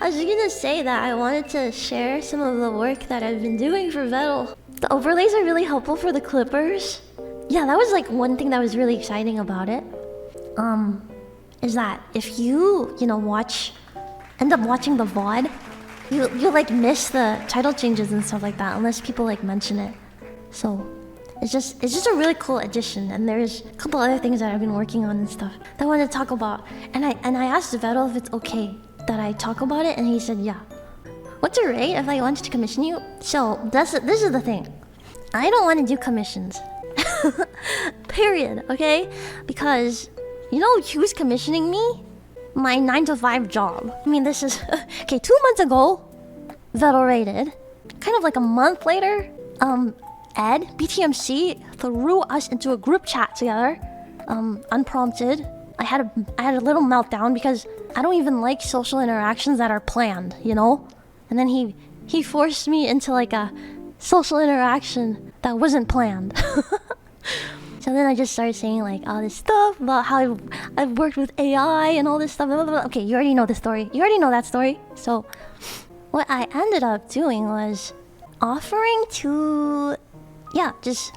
I was gonna say that I wanted to share some of the work that I've been doing for Vedal. The overlays are really helpful for the clippers. Yeah, that was like one thing that was really exciting about it. Is that if you end up watching the VOD, you like miss the title changes and stuff like that unless people like mention it. So it's just a really cool addition, and there's a couple other things that I've been working on and stuff that I wanted to talk about. And I asked Vedal if it's okay that I talk about it, and he said yeah. What's your rate if I wanted to commission you? So this is the thing. I don't want to do commissions. Period, okay? Because you know who's commissioning me? My 9-to-5 job. I mean, this is... okay, 2 months ago, Vedal rated. Kind of like a month later, Ed, BTMC, threw us into a group chat together. Unprompted. I had a little meltdown because I don't even like social interactions that are planned, you know? And then he forced me into like a social interaction that wasn't planned. So then I just started saying like all this stuff about how I've worked with AI and all this stuff. Blah, blah, blah. Okay, you already know the story. You already know that story. So what I ended up doing was offering to, just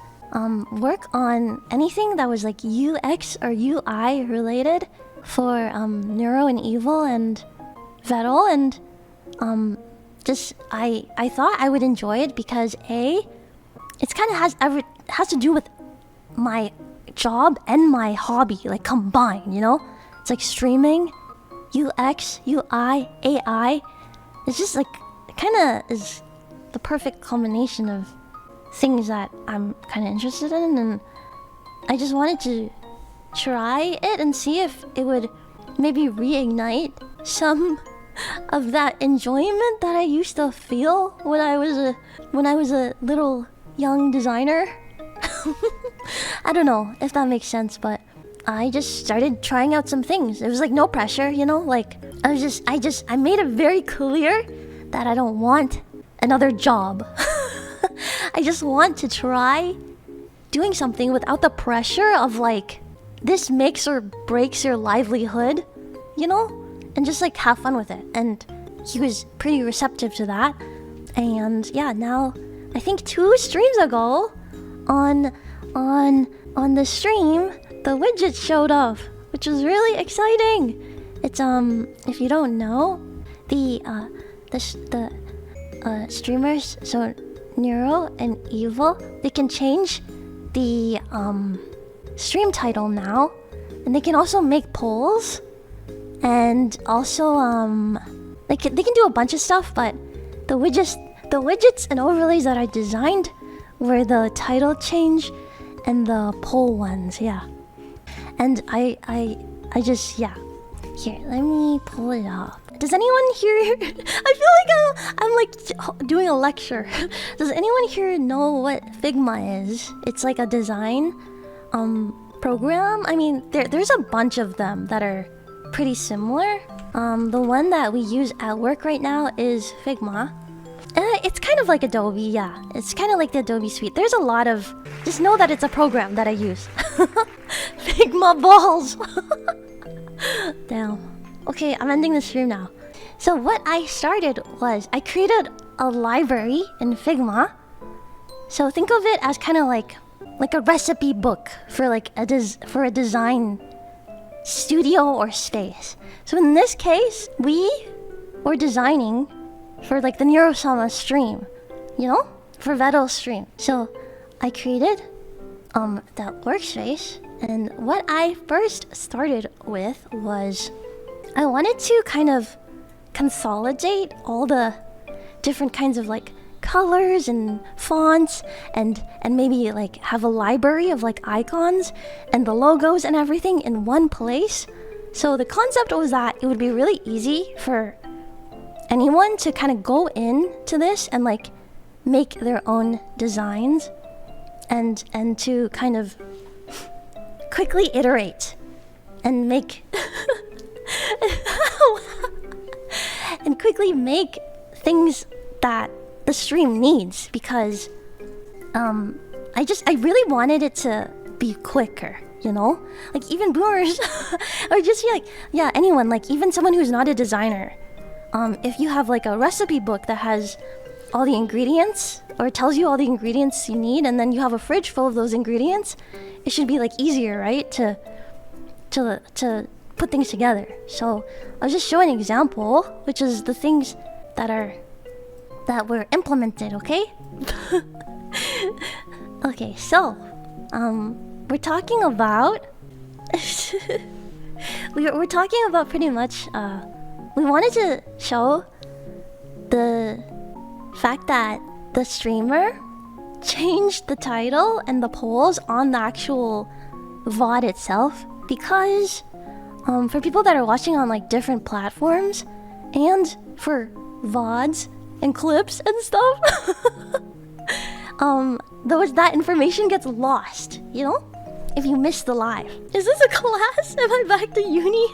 work on anything that was like UX or UI related for Neuro and Evil and Vedal, and I thought I would enjoy it because it's kind of has to do with my job and my hobby, like combined, you know? It's like streaming, UX, UI, AI. It's just like, it kind of is the perfect combination of things that I'm kind of interested in, and I just wanted to try it and see if it would maybe reignite some of that enjoyment that I used to feel when I was a little young designer. I don't know if that makes sense, but I just started trying out some things. It was like no pressure, you know? Like I made it very clear that I don't want another job. I just want to try doing something without the pressure of like this makes or breaks your livelihood, you know? And just like have fun with it. And he was pretty receptive to that. And yeah, now I think 2 streams ago on the stream, the widget showed up, which was really exciting. It's if you don't know, the streamers, so Neuro and Evil, they can change the stream title now, and they can also make polls, and also they can do a bunch of stuff. But the widgets and overlays that I designed were the title change and the poll ones, yeah. And I just, yeah. Here, let me pull it up. Does anyone here... I feel like I'm like doing a lecture. Does anyone here know what Figma is? It's like a design program. I mean, there's a bunch of them that are pretty similar. The one that we use at work right now is Figma. It's kind of like Adobe, yeah. It's kind of like the Adobe suite. There's a lot of... Just know that it's a program that I use. Figma balls! Damn. Okay, I'm ending the stream now. So what I started was I created a library in Figma. So think of it as kind of like a recipe book for like for a design studio or space. So in this case, we were designing for like the Neurosama stream, you know, for Vedal stream. So I created that workspace, and what I first started with was I wanted to kind of consolidate all the different kinds of like colors and fonts, and maybe like have a library of like icons and the logos and everything in one place. So the concept was that it would be really easy for anyone to kind of go into this and like make their own designs, and to kind of quickly iterate and make and quickly make things that the stream needs, because I really wanted it to be quicker, you know? Like even boomers or just like, yeah, anyone, like even someone who's not a designer. If you have like a recipe book that has all the ingredients or tells you all the ingredients you need, and then you have a fridge full of those ingredients, it should be like easier, right? To put things together. So I was just showing an example, which is the things that were implemented, okay? Okay, so we're talking about we're talking about pretty much we wanted to show the fact that the streamer changed the title and the polls on the actual VOD itself, because for people that are watching on like different platforms and for VODs and clips and stuff, that information gets lost, you know? If you miss the live. Is this a class? Am I back to uni?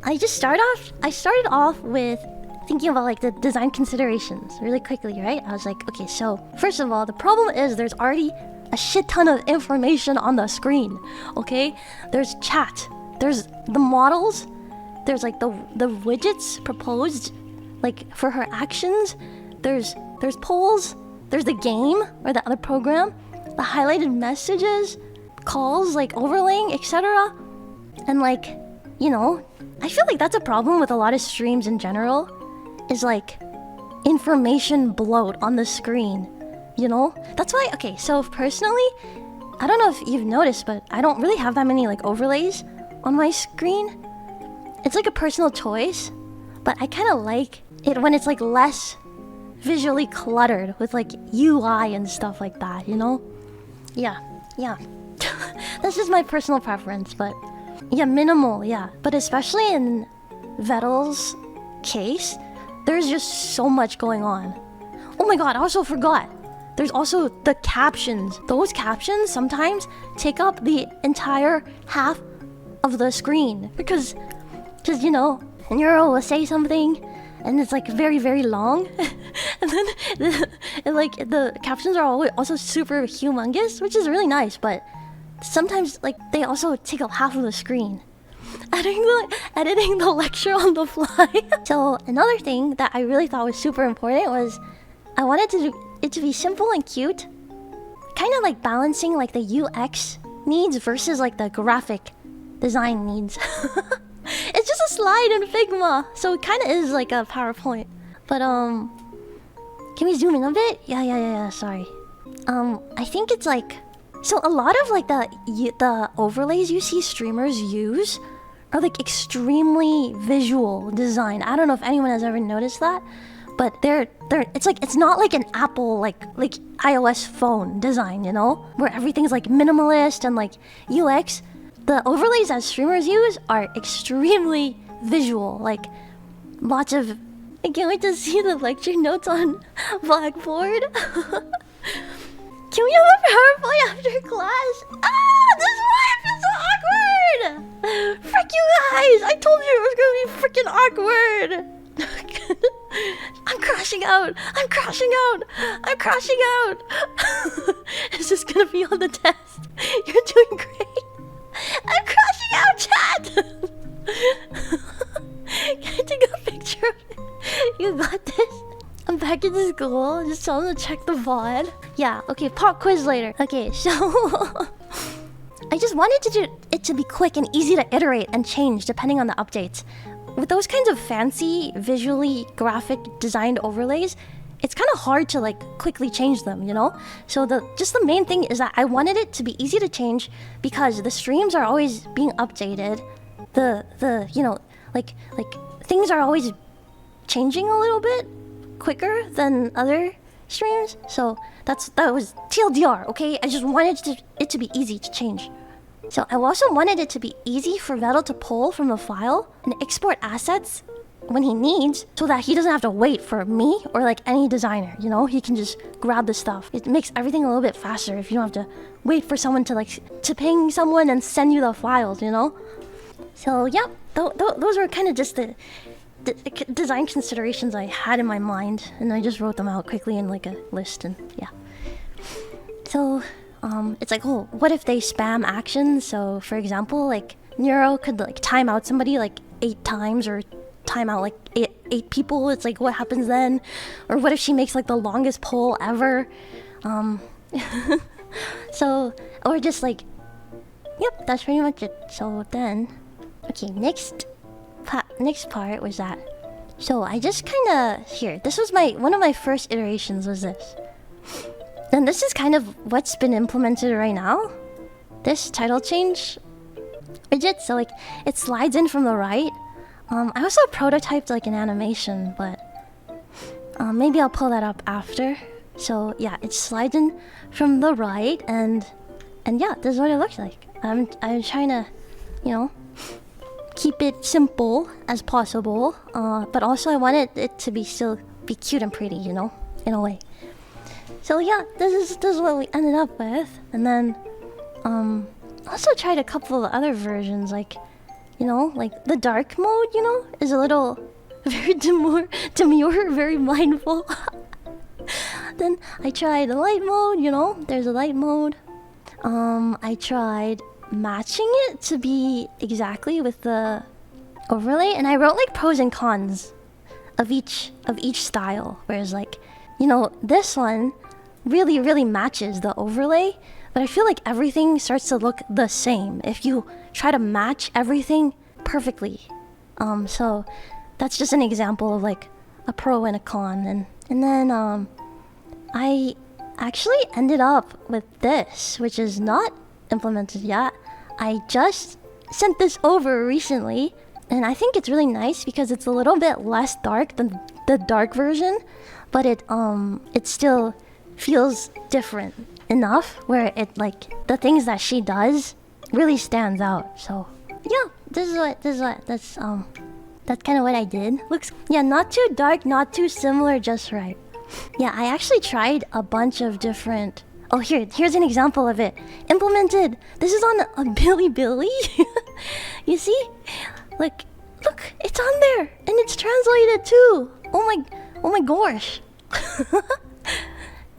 I started off with thinking about like the design considerations really quickly, right? I was like, okay, so first of all, the problem is there's already a shit ton of information on the screen, okay? There's chat, there's the models, there's like the widgets proposed like for her actions, there's polls, there's the game or the other program, the highlighted messages, calls like overlaying, etc. And like, you know, I feel like that's a problem with a lot of streams in general, is like information bloat on the screen, you know? That's why, okay, so personally, I don't know if you've noticed, but I don't really have that many like overlays on my screen. It's like a personal choice, but I kind of like it when it's like less visually cluttered with like UI and stuff like that, you know? Yeah. That's just my personal preference, but yeah, minimal, yeah. But especially in Vedal's case, there's just so much going on. Oh my god, I also forgot. There's also the captions. Those captions sometimes take up the entire half of the screen because you know, Neuro will say something and it's like very, very long. And then the captions are always also super humongous, which is really nice, but sometimes like they also take up half of the screen. Editing the lecture on the fly. So another thing that I really thought was super important was I wanted it to be simple and cute, kind of like balancing like the UX needs versus like the graphic design needs. It's just a slide in Figma, so it kind of is like a PowerPoint. But can we zoom in a bit? Yeah. Sorry. I think it's like, so a lot of like the overlays you see streamers use are like extremely visual design. I don't know if anyone has ever noticed that, but it's not like an Apple like iOS phone design, you know, where everything's like minimalist and like UX. The overlays that streamers use are extremely visual, like lots of. I can't wait to see the lecture notes on Blackboard. Can we have a PowerPoint after class? This is why I feel so awkward! Frick you guys! I told you it was gonna be freaking awkward! I'm crashing out! Is this gonna be on the test? You're doing great! I'm crashing out, chat! Can I take a picture of it? You got this? I'm back in school. Just tell them to check the VOD. Yeah, okay, pop quiz later. Okay, so I just wanted it to be quick and easy to iterate and change depending on the updates. With those kinds of fancy, visually graphic designed overlays, it's kind of hard to like quickly change them, you know? So the main thing is that I wanted it to be easy to change because the streams are always being updated. The you know, like things are always changing a little bit quicker than other streams. So that was TLDR, okay? I just wanted it to be easy to change. So I also wanted it to be easy for Vedal to pull from a file and export assets when he needs, so that he doesn't have to wait for me or like any designer, you know? He can just grab the stuff. It makes everything a little bit faster if you don't have to wait for someone to ping someone and send you the files, you know? So yeah, those were kind of just the design considerations I had in my mind, and I just wrote them out quickly in like a list, and yeah. So it's like, oh, what if they spam actions? So for example, like Neuro could like time out somebody like 8 times or time out like eight people. It's like, what happens then? Or what if she makes like the longest poll ever? So, or just like, yep, that's pretty much it. So then, okay, next part was that. So I just kind of here. This was one of my first iterations was this. Then this is kind of what's been implemented right now. This title change widget. So like it slides in from the right. I also prototyped like an animation, but maybe I'll pull that up after. So yeah, it slides in from the right, and yeah, this is what it looks like. I'm trying to, you know, keep it simple as possible, but also I wanted it to still be cute and pretty, you know, in a way. So yeah, this is what we ended up with, and then also tried a couple of other versions, like, you know, like the dark mode, you know, is a little very demure, very mindful. Then I tried the light mode, you know, there's a light mode. I tried matching it to be exactly with the overlay, and I wrote like pros and cons of each style, whereas like, you know, this one really matches the overlay, but I feel like everything starts to look the same if you try to match everything perfectly. So that's just an example of like a pro and a con, and then I actually ended up with this, which is not implemented yet. I just sent this over recently, and I think it's really nice because it's a little bit less dark than the dark version, but it still feels different enough where it like the things that she does really stands out. So yeah, that's kind of what I did. Looks, yeah, not too dark, not too similar, just right. Yeah, I actually tried a bunch of different. Oh, here's an example of it. Implemented. This is on a Bilibili. You see? Look, it's on there, and it's translated too. Oh my gosh.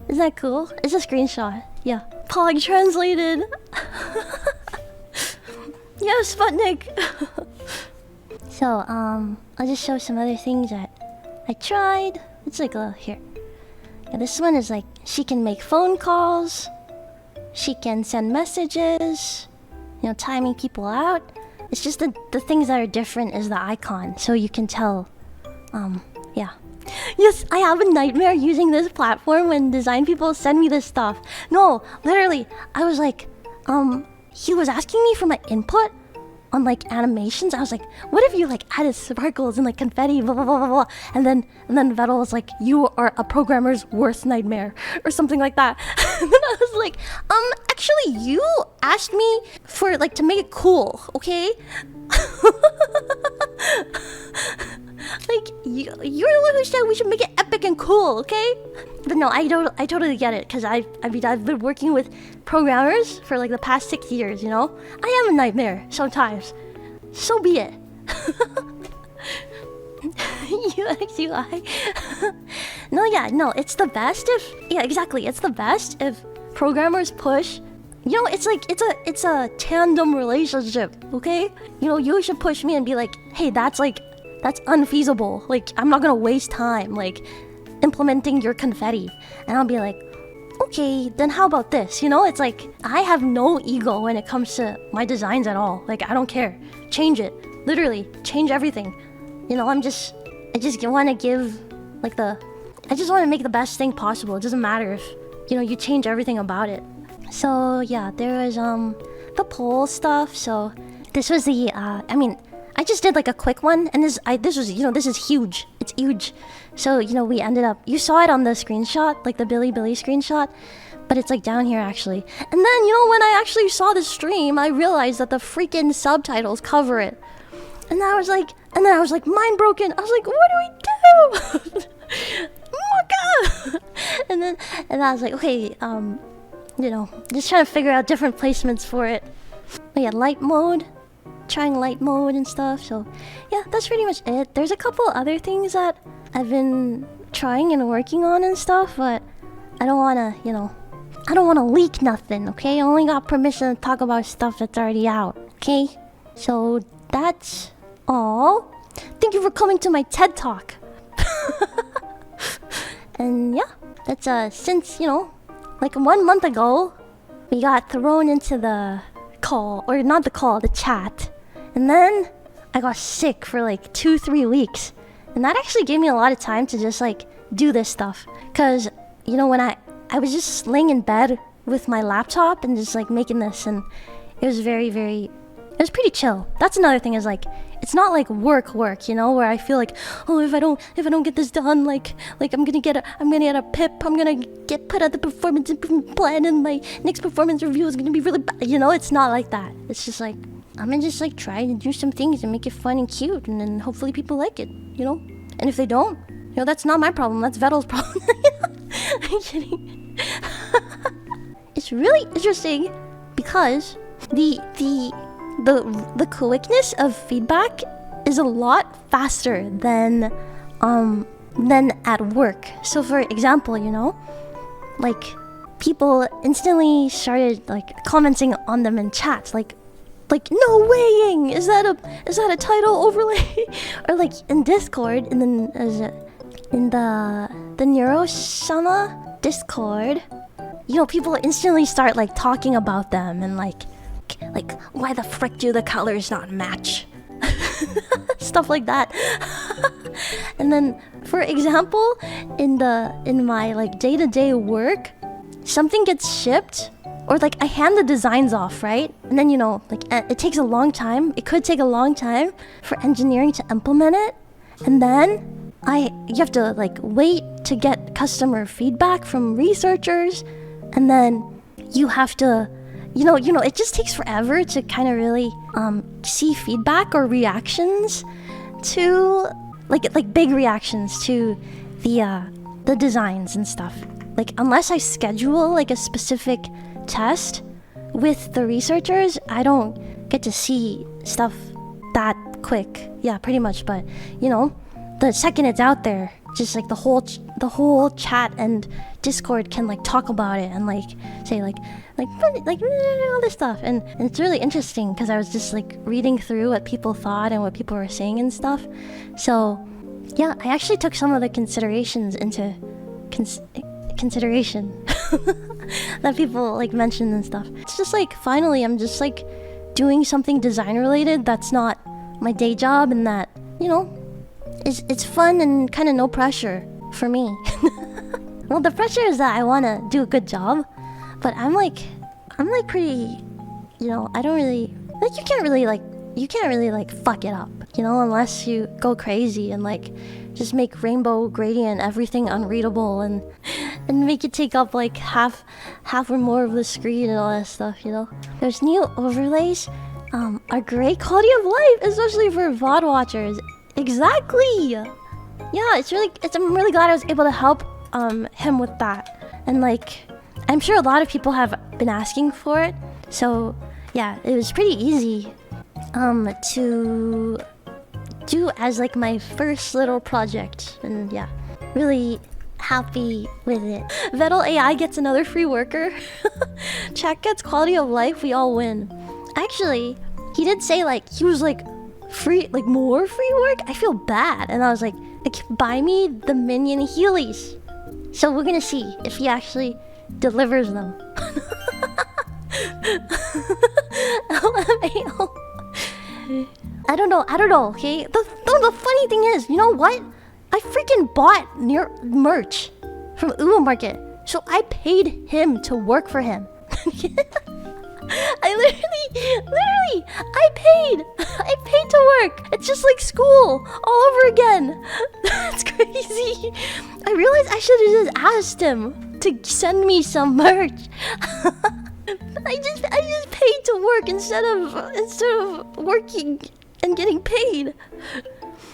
Is that cool? It's a screenshot. Yeah, Pog translated. Yeah, Sputnik. So I'll just show some other things that I tried. It's like here. Yeah, this one is like she can make phone calls, she can send messages, you know, timing people out. It's just the things that are different is the icon, so you can tell. Yeah. Yes, I have a nightmare using this platform when design people send me this stuff. No, literally, I was like, he was asking me for my input on like animations. I was like, what if you like added sparkles and like confetti, blah blah blah blah blah. And then Vedal was like, you are a programmer's worst nightmare or something like that. And then I was like, actually you asked me for like to make it cool, okay? Like you're the one who said we should make it epic and cool, okay? But no, I totally get it, because I mean I've been working with programmers for like the past 6 years, you know? I am a nightmare sometimes. So be it. UX UI. No, it's the best if, yeah, exactly. It's the best if programmers push. You know, it's like it's a tandem relationship, okay? You know, you should push me and be like, hey, that's unfeasible. Like, I'm not gonna waste time like implementing your confetti. And I'll be like, okay, then how about this? You know, it's like I have no ego when it comes to my designs at all. Like, I don't care. Change it. Literally, change everything. You know, I just want to give like I just want to make the best thing possible. It doesn't matter if, you know, you change everything about it. So yeah, there was the poll stuff. So this was the I mean, I just did like a quick one, and this was, you know, this is huge. It's huge. So, you know, we ended up, you saw it on the screenshot, like the Bilibili screenshot, but it's like down here actually. And then, you know, when I actually saw the stream, I realized that the freaking subtitles cover it. And I was like, mind broken. I was like, what do we do? Oh my god. And I was like, okay, you know, just trying to figure out different placements for it. But yeah, light mode. Trying light mode and stuff. So yeah, that's pretty much it. There's a couple other things that I've been trying and working on and stuff, but I don't want to, you know, I don't want to leak nothing, okay? I only got permission to talk about stuff that's already out, okay? So that's all. Thank you for coming to my TED Talk. And yeah, that's since, you know, like 1 month ago, we got thrown into the call, or not the call, the chat. And then I got sick for like 2-3 weeks. And that actually gave me a lot of time to just like do this stuff. Cause, you know, when I was just laying in bed with my laptop and just like making this, and it was it was pretty chill. That's another thing, is like, it's not like work, you know, where I feel like, oh, if I don't get this done, like I'm gonna get a pip, I'm gonna get put at the performance improvement plan, and my next performance review is gonna be really bad. You know, it's not like that. It's just like, I'm gonna just like try to do some things and make it fun and cute, and then hopefully people like it, you know? And if they don't, you know, that's not my problem, that's Vedal's problem. I'm kidding. It's really interesting because the quickness of feedback is a lot faster than at work. So for example, you know, like people instantly started like commenting on them in chats, like no weighing, is that a title overlay? Or like in Discord, and then in the Neurosama Discord, you know, people instantly start like talking about them, and like why the frick do the colors not match? Stuff like that. And then for example, in my like day-to-day work, something gets shipped, or like I hand the designs off, right? And then, you know, like it takes a long time. It could take a long time for engineering to implement it. And then you have to like wait to get customer feedback from researchers. And then you have to, you know, it just takes forever to kind of really see feedback or reactions to like big reactions to the designs and stuff. Like unless I schedule like a specific test with the researchers, I don't get to see stuff that quick. Yeah, pretty much. But you know, the second it's out there, just like the whole chat and Discord can like talk about it and like say like all this stuff, and it's really interesting because I was just like reading through what people thought and what people were saying and stuff. So yeah, I actually took some of the considerations into consideration that people like mentioned and stuff. It's just like finally I'm just like doing something design related that's not my day job, and that, you know, it's fun and kind of no pressure for me. Well, the pressure is that I want to do a good job, but I'm like pretty, you know, I don't really like, you can't really like fuck it up, you know, unless you go crazy and like just make rainbow gradient everything unreadable and make it take up like half or more of the screen and all that stuff, you know. There's new overlays are great quality of life, especially for VOD watchers. Exactly. Yeah, I'm really glad I was able to help him with that. And like, I'm sure a lot of people have been asking for it. So yeah, it was pretty easy to do as like my first little project. And yeah, really happy with it. Vedal AI gets another free worker. Chat gets quality of life, we all win. Actually, he did say like he was like free, like more free work. I feel bad, and I was like buy me the minion Heelys. So we're gonna see if he actually delivers them. LMAO. I don't know, okay? The funny thing is, you know what? I freaking bought merch from Uber Market, so I paid him to work for him. I literally, I paid to work. It's just like school all over again. That's crazy. I realized I should have just asked him to send me some merch. I just paid to work instead of working and getting paid.